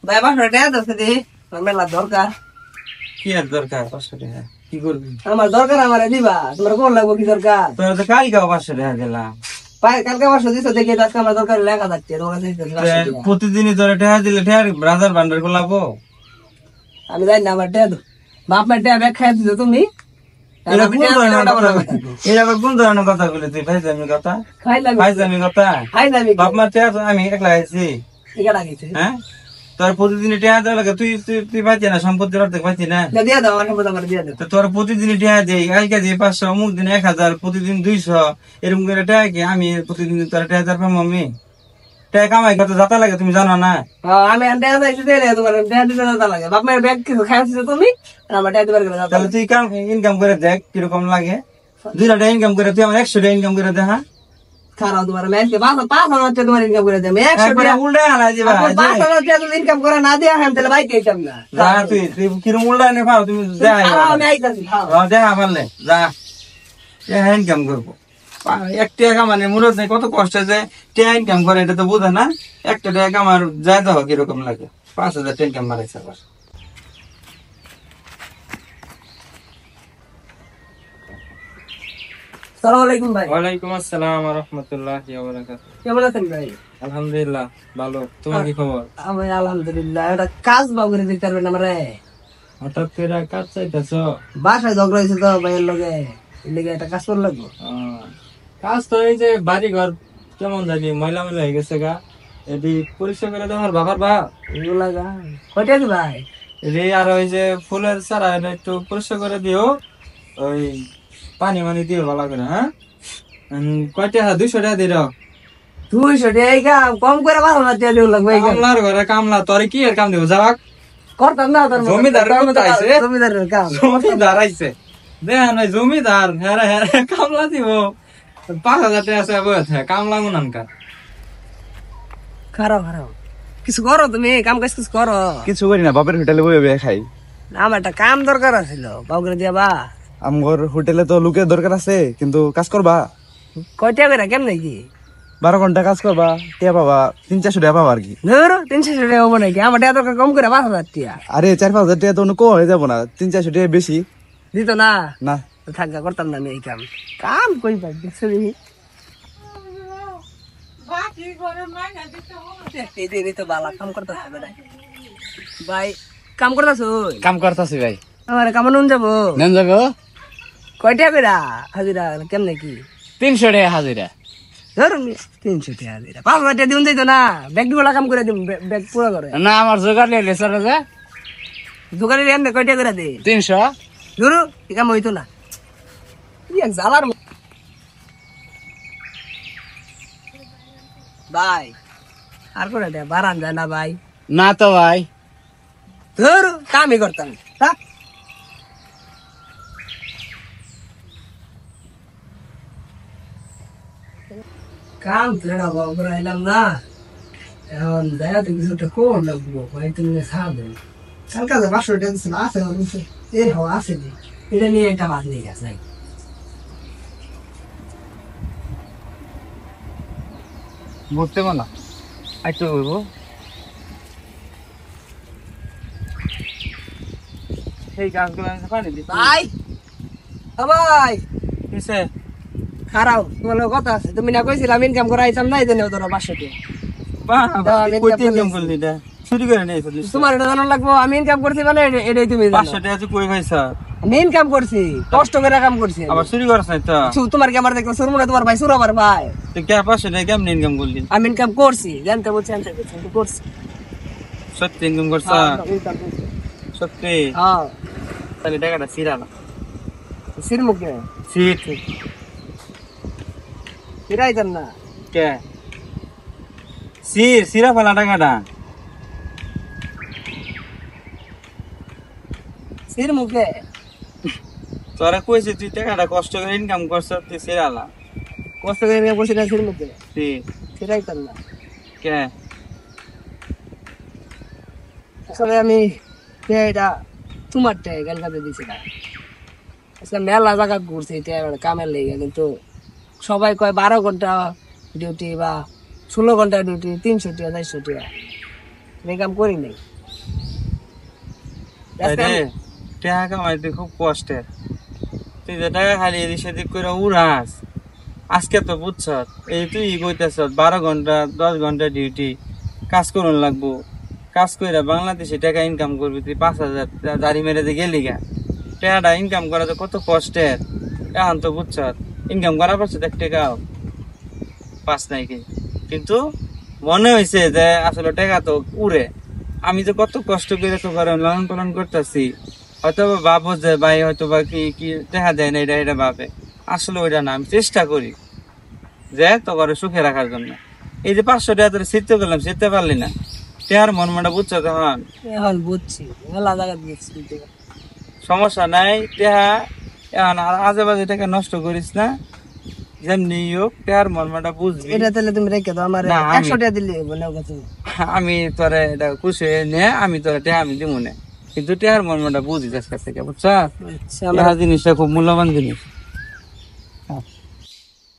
ভাই 500 টাকা দছে দি মেলা দরকার। কি আর দরকার 500 টাকা? কি করবি? আমার দরকার আমারে দিবা। তোমার কোন লাগবো কি দরকার? তোর তো কালকে 500 টাকা দিলাম। ভাই কালকে 500 দিছো দেখি আজকে আমার দরকার লেখা যাচ্ছে তোমার কাছে 500 টাকা। প্রতিদিনই তোর টাকা দিলে টাকা বাজার ভান্ডার গোলাবো। আমি জানি না আমার টাকা দাও। বাপ মা টাকা ব্যাগ খাই দিছো তুমি। এটা কোন ধরনের কথা বলে তুই ফাইজলামি কথা? ফাইজলামি কথা? বাপ মা টাকা আমি একলা আইছি। ঠিক আছে। হ্যাঁ তোর প্রতিদিনই টাকা দেওয়া লাগে, তুই তুই পাইছি না, সম্পত্তির অর্ধেক পাইছি না। দিয়ে দাও আমার সম্পদ আমার দিয়ে দাও। তো তোর প্রতিদিনই টাকা দেই, কালকে দিয়ে 500, অমুক দিন 1000, প্রতিদিন 200, এরকম করে টাকা কি আমি প্রতিদিন তোর 1000 পাবো? আমি টাকা কামাই কত যাতা লাগে তুমি জানো না? আমি টাকা চাইছি দিলে তোমার টাকা দিতে যাতা লাগে। বাপ মায়ের ব্যাগ কিছু খাই দিছো তুমি, আর আমার টাকা দিবার গেলে যাতা। তাহলে তুই ইনকাম করে দেখ কিরকম লাগে। 2 টাকা ইনকাম করে তুই আমার 100 টাকা ইনকাম করে দে। হ্যাঁ খারাপ তোমার মেয়েকে 500 টাকা তোমার ইনকাম করে দেবে। 100 টাকা উল্টা হালা দিবা। 500 টাকা তুমি ইনকাম করে না দিয়ে আমি তাহলে বাইক খাইতাম না। যা তুই কিরকম উল্টা এনে পাও তুমি যা। আমি আইতাছি খাও। দেখা পারলে যা ইনকাম করবো। 1 টাকা কামানে মুরত নেই, কত কষ্ট যে টাকা ইনকাম করে এটা তো বোঝে না। 1 টাকা কামার যায় দেখো কিরকম লাগে। 5000 টাকা ইনকাম মারাইছে আবার। আসসালামু আলাইকুম ভাই। ওয়ালাইকুম আসসালাম ওয়া রাহমাতুল্লাহি ওয়া বারাকাতুহু। কেমন আছেন ভাই? আলহামদুলিল্লাহ ভালো, তোমার কি খবর? আমি আলহামদুলিল্লাহ। এটা কাজ বাবুরে দিতে পারবেন আমারে? হঠাৎ করে কাজ চাইতেছো? বাসায় ঝগড়া হয়েছে তো ভাইয়ের লগে, এর লিগে একটা কাজ করে লাগবো। কাজ তো এই যে বাড়ি ঘর কেমন জানি ময়লা ময়লা হয়ে গেছে গা, এটি পরিষ্কার করে দেওয়ার বাবার বা এগুলা গা কয়টা দি ভাই? রে। আর ওই যে ফুলের চারা এটা একটু পরিষ্কার করে দিও, ওই পানি মানি দিও ভালো করে। হ্যাঁ কয়টা? 200 টাকা দিও। 200 টাকা কম করে ভালো না দিয়ে দিও লাগবে। কামলার ঘরে কামলা, তোরে কি এর কাম দিব? যাক করতাম না তোর জমিদার আইছে। জমিদারের কাম। জমিদার আইছে দেখ না, জমিদার হেরা হেরা কামলা দিব। 5000 টাকা আছে বইতে কামলা মুনানকার। খারাপ খারাপ কিছু করো তুমি, কাম কাজ কিছু করো। কিছু করি না, বাপের হোটেলে বই খাই। আমার একটা কাম দরকার আছিল, বাবুরে দিয়া বা। আমগর হোটেলে তো লোকের দরকার আছে, কিন্তু কাজ করবা। কয়টা করে কেমন কি? 12 ঘন্টা কাজ করবা, টিয়া পাবা 300-400 টাকা পাবা আর কি। ধরো 300 টাকা হবো নাকি? আমার টাকা দরকার কম করে 5000 টাকা। আরে 4-5 হাজার টাকা তো অন্য কম হয়ে যাবো না, 300-400 টাকা বেশি দিত না? না। থাকা করতাম না আমি এই কাম। কাম কই পাই দেখছো দেখি। কাম করতেছে ভাই, কাম করতেছো? কাম করতেছি ভাই। আমার কাম নুন যাবো। নেন যাবো কয়টা কইরা হাজিরা কেমনে কি? 300 টাকা হাজিরা। ধরুন 300 টাকা হাজিরা। 5000 টাকা দিন যাইতো না? ব্যাগ গুলা কাম করে দিম, ব্যাগ পুরো করে না আমার জোগাড় নিয়ে চলে যা। দোকানে এনে কয়টা করে দে? 300। ধরু এই কাম হইতো না। এক জালার ভাই আর করে দে, বারান যায় না ভাই। না তো ভাই। ধরু কামই করতাম। থাক কাম তুলে এলাম না, এখন দেখা তো কিছুটা কোন লাগবো ভাই। তুমি খাবেন কাল কাছে 500 টাকা দিচ্ছিল, আছে এর হওয়া আছে, এটা নিয়ে একটা বাদ নিয়ে গেছে। বুঝতে পারলাম আইতো বলবো। সেই গাছগুলো পানি দিই ভাই ও ভাই কিসে? খারাপ তোমার লগে কথা আছে। তুমি না কইছিলাম ইনকাম করা আইতাম না, এই জন্য তোরা 500 টাকা। বাহ আমি কইতে ইনকাম ইনকাম করলি এটা চুরি করে নিয়ে ফেলিস। তোমার এটা জানার লাগবো আমি ইনকাম করছি মানে এটাই তুমি জানো। 500 টাকা তুই কই পাইছা? আমি ইনকাম করছি, কষ্ট করে কাম করছি। আবার চুরি করছ না তো? তোমার কি আমার দেখলে সুর মনে তোমার ভাই সুর আমার ভাই। তুই কে 500 টাকা কেমনে ইনকাম করলি? আমি ইনকাম করছি, জানতে বলছি জানতে করছি। সত্যি ইনকাম করছ? ইনকাম করছি। সত্যি? হ্যাঁ তাহলে টাকাটা সিরালা। সির মুখে সিট ফিরাইতাম না। কে সিরা ফেলা টাকাটা? সির মুখে তোরা কইছি তুই টাকাটা কষ্ট করে ইনকাম করছ, তুই সিরালা। কষ্ট করে ইনকাম করছি না, সির মুখে ফিরাইতাম না। কে আসলে আমি এটা তোমার টাকা গান কাজে দিয়েছিলাম। আসলে মেলা জায়গা ঘুরছি এটা কামের লেগে, কিন্তু সবাই কয় 12 ঘন্টা ডিউটি বা 16 ঘন্টা ডিউটি, 300 টাকা 400 টাকা। এই কাম করি নাই। রে টাকা কামাইতে খুব কষ্টের, তুই যে টাকা খালি এদিক সেদিক করে উড়াস। আজকে তো বুঝছ এই তুই কইতেছ 12 ঘন্টা 10 ঘন্টা ডিউটি কাজ করুন লাগবো, কাজ করে বাংলাদেশে টাকা ইনকাম করবি, তুই 5,000 দাড়ি মেরে দিয়ে গেলি গা। টাকাটা ইনকাম করা তো কত কষ্টের, এখন তো বুঝছ ইনকাম করা পারছো 1 টাকাও পাস নাই কি। কিন্তু মনে হয়েছে যে আসলে টাকা তো উড়ে, আমি যে কত কষ্ট করে তো করে লালন পালন করতেছি, হয়তো ভাবো যে ভাই হয়তো বা কি কি দেখা যায় না, এটা ভাবে। আসলে ওইটা না, আমি চেষ্টা করি যে তো করে সুখে রাখার জন্য। এই যে 500 টাকা তোর শিখতে গেলাম, শিখতে পারলি না, টাকার মনমাটা বুঝছো তখন। এখন বুঝছি, মেলা জায়গা বুঝছি। সমস্যা নাই, টাকা এখন আর আজে বাজে টাকা নষ্ট করিস না, যেমনি হোক টাকার মনমাটা বুঝবি। এটা তাহলে তুমি রেখে দাও, আমার না, 100 টাকা দিলে বলে কাছে। আমি তোরে এটা খুশি হয়ে নে, আমি তোরে টাকা আমি দিব না, কিন্তু টাকার মনমাটা বুঝিস আজকে থেকে, বুঝছ? আচ্ছা, টাকা জিনিসটা খুব মূল্যবান জিনিস।